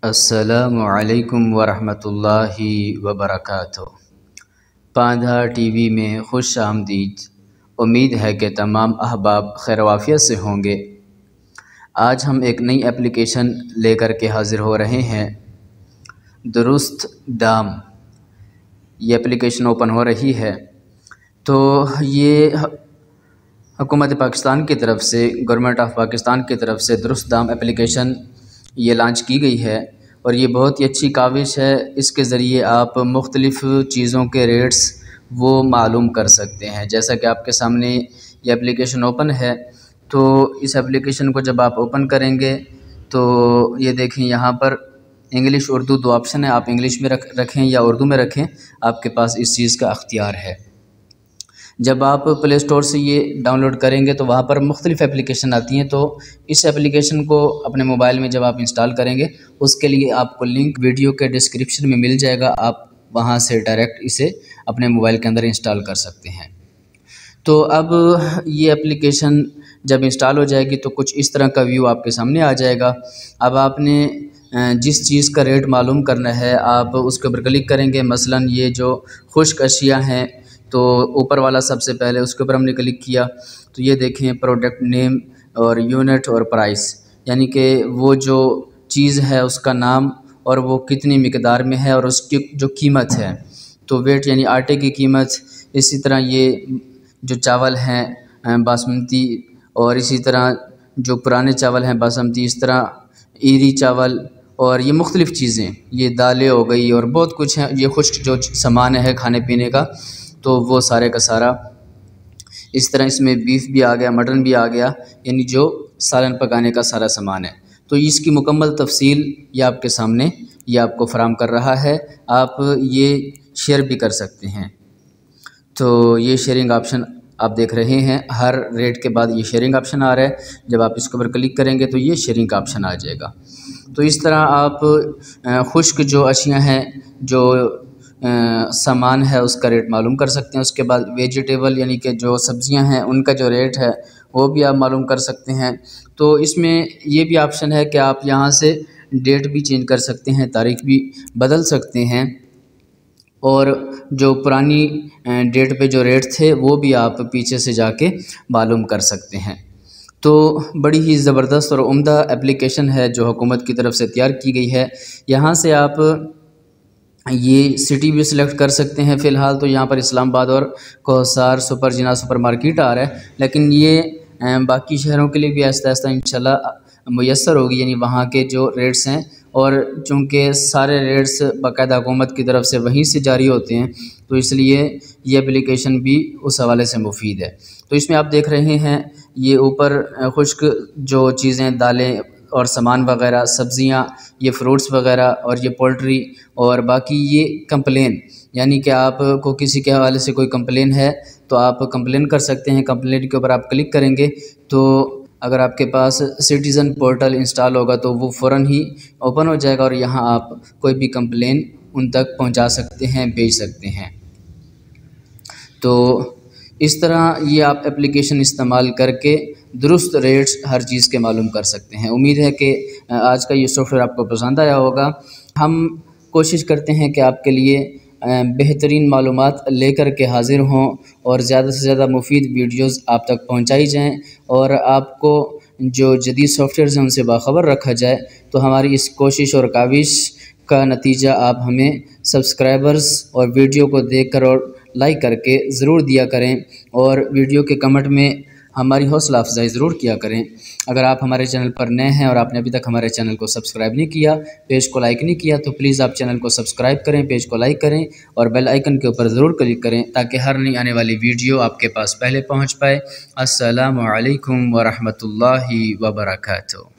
अस्सलामुअलैकुम वरहमतुल्लाहि वबरकातुहू। पांधा टीवी में खुश आमदीद। उम्मीद है कि तमाम अहबाब खैरवाफियत से होंगे। आज हम एक नई एप्लीकेशन लेकर के हाज़िर हो रहे हैं। दुरुस्त दाम ये एप्लीकेशन ओपन हो रही है। तो ये हुकूमत पाकिस्तान की तरफ से, गवर्नमेंट ऑफ पाकिस्तान की तरफ से दुरुस्त दाम एप्लीकेशन ये लॉन्च की गई है और ये बहुत ही अच्छी काविश है। इसके ज़रिए आप मुख्तलिफ़ चीज़ों के रेट्स वो मालूम कर सकते हैं। जैसा कि आपके सामने ये एप्लीकेशन ओपन है, तो इस एप्लीकेशन को जब आप ओपन करेंगे तो ये देखें, यहाँ पर इंग्लिश उर्दू दो ऑप्शन है। आप इंग्लिश में रखें या उर्दू में रखें, आपके पास इस चीज़ का अख्तियार है। जब आप प्ले स्टोर से ये डाउनलोड करेंगे तो वहाँ पर मुख्तलिफ़ एप्लीकेशन आती हैं। तो इस एप्लीकेशन को अपने मोबाइल में जब आप इंस्टॉल करेंगे, उसके लिए आपको लिंक वीडियो के डिस्क्रिप्शन में मिल जाएगा। आप वहाँ से डायरेक्ट इसे अपने मोबाइल के अंदर इंस्टॉल कर सकते हैं। तो अब ये एप्लीकेशन जब इंस्टॉल हो जाएगी तो कुछ इस तरह का व्यू आपके सामने आ जाएगा। अब आपने जिस चीज़ का रेट मालूम करना है, आप उसके ऊपर क्लिक करेंगे। मसलन ये जो खुश्क अशिया हैं, तो ऊपर वाला सबसे पहले उसके ऊपर हमने क्लिक किया तो ये देखें, प्रोडक्ट नेम और यूनिट और प्राइस, यानी कि वो जो चीज़ है उसका नाम और वो कितनी मिकदार में है और उसकी जो कीमत है। तो वेट यानी आटे की कीमत, इसी तरह ये जो चावल हैं बासमती, और इसी तरह जो पुराने चावल हैं बासमती, इस तरह ईरी चावल, और ये मुख्तलिफ़ चीज़ें, ये दालें हो गई और बहुत कुछ है। ये खुश्क जो सामान है खाने पीने का, तो वो सारे का सारा इस तरह। इसमें बीफ भी आ गया, मटन भी आ गया, यानी जो सालन पकाने का सारा सामान है। तो इसकी मुकम्मल तफसील ये आपके सामने ये आपको फराम कर रहा है। आप ये शेयर भी कर सकते हैं। तो ये शेयरिंग ऑप्शन आप देख रहे हैं, हर रेट के बाद ये शेयरिंग ऑप्शन आ रहा है। जब आप इसके ऊपर क्लिक करेंगे तो ये शेयरिंग का ऑप्शन आ जाएगा। तो इस तरह आप खुश्क जो अशिया हैं, जो सामान है, उसका रेट मालूम कर सकते हैं। उसके बाद वेजिटेबल यानी कि जो सब्ज़ियां हैं, उनका जो रेट है वो भी आप मालूम कर सकते हैं। तो इसमें ये भी ऑप्शन है कि आप यहाँ से डेट भी चेंज कर सकते हैं, तारीख भी बदल सकते हैं, और जो पुरानी डेट पे जो रेट थे वो भी आप पीछे से जाके मालूम कर सकते हैं। तो बड़ी ही ज़बरदस्त और उम्दा एप्लीकेशन है जो हुकूमत की तरफ से तैयार की गई है। यहाँ से आप ये सिटी भी सिलेक्ट कर सकते हैं। फ़िलहाल तो यहाँ पर इस्लामाबाद और कोहसार सुपर जिना सुपर मार्केट आ रहा है, लेकिन ये बाकी शहरों के लिए भी आहिस्ता आहिस्ता इंशाल्लाह मुयस्सर होगी, यानी वहाँ के जो रेट्स हैं। और चूँकि सारे रेट्स बाकायदा हुकूमत की तरफ से वहीं से जारी होते हैं, तो इसलिए ये एप्लीकेशन भी उस हवाले से मुफीद है। तो इसमें आप देख रहे हैं, ये ऊपर खुश्क जो चीज़ें, दालें और सामान वगैरह, सब्ज़ियाँ, ये फ्रूट्स वगैरह, और ये पोल्ट्री, और बाकी ये कंप्लेन, यानी कि आपको किसी के हवाले से कोई कंप्लेन है तो आप कंप्लेन कर सकते हैं। कंप्लेन के ऊपर आप क्लिक करेंगे तो अगर आपके पास सिटीज़न पोर्टल इंस्टॉल होगा तो वो फ़ौरन ही ओपन हो जाएगा और यहाँ आप कोई भी कंप्लेन उन तक पहुँचा सकते हैं, भेज सकते हैं। तो इस तरह ये आप एप्लीकेशन इस्तेमाल करके दुरुस्त रेट्स हर चीज़ के मालूम कर सकते हैं। उम्मीद है कि आज का ये सॉफ्टवेयर आपको पसंद आया होगा। हम कोशिश करते हैं कि आपके लिए बेहतरीन मालूमात लेकर के हाज़िर हों और ज़्यादा से ज़्यादा मुफीद वीडियोज़ आप तक पहुँचाई जाएँ और आपको जो जदीद सॉफ्टवेयर हैं उनसे बाखबर रखा जाए। तो हमारी इस कोशिश और काविश का नतीजा आप हमें सब्सक्राइबर्स और वीडियो को देखकर और लाइक करके ज़रूर दिया करें, और वीडियो के कमेंट में हमारी हौसला अफजाई ज़रूर किया करें। अगर आप हमारे चैनल पर नए हैं और आपने अभी तक हमारे चैनल को सब्सक्राइब नहीं किया, पेज को लाइक नहीं किया, तो प्लीज़ आप चैनल को सब्सक्राइब करें, पेज को लाइक करें और बेल आइकन के ऊपर ज़रूर क्लिक करें, ताकि हर नई आने वाली वीडियो आपके पास पहले पहुँच पाए। अस्सलामु अलैकुम व रहमतुल्लाहि व बरकातुहू।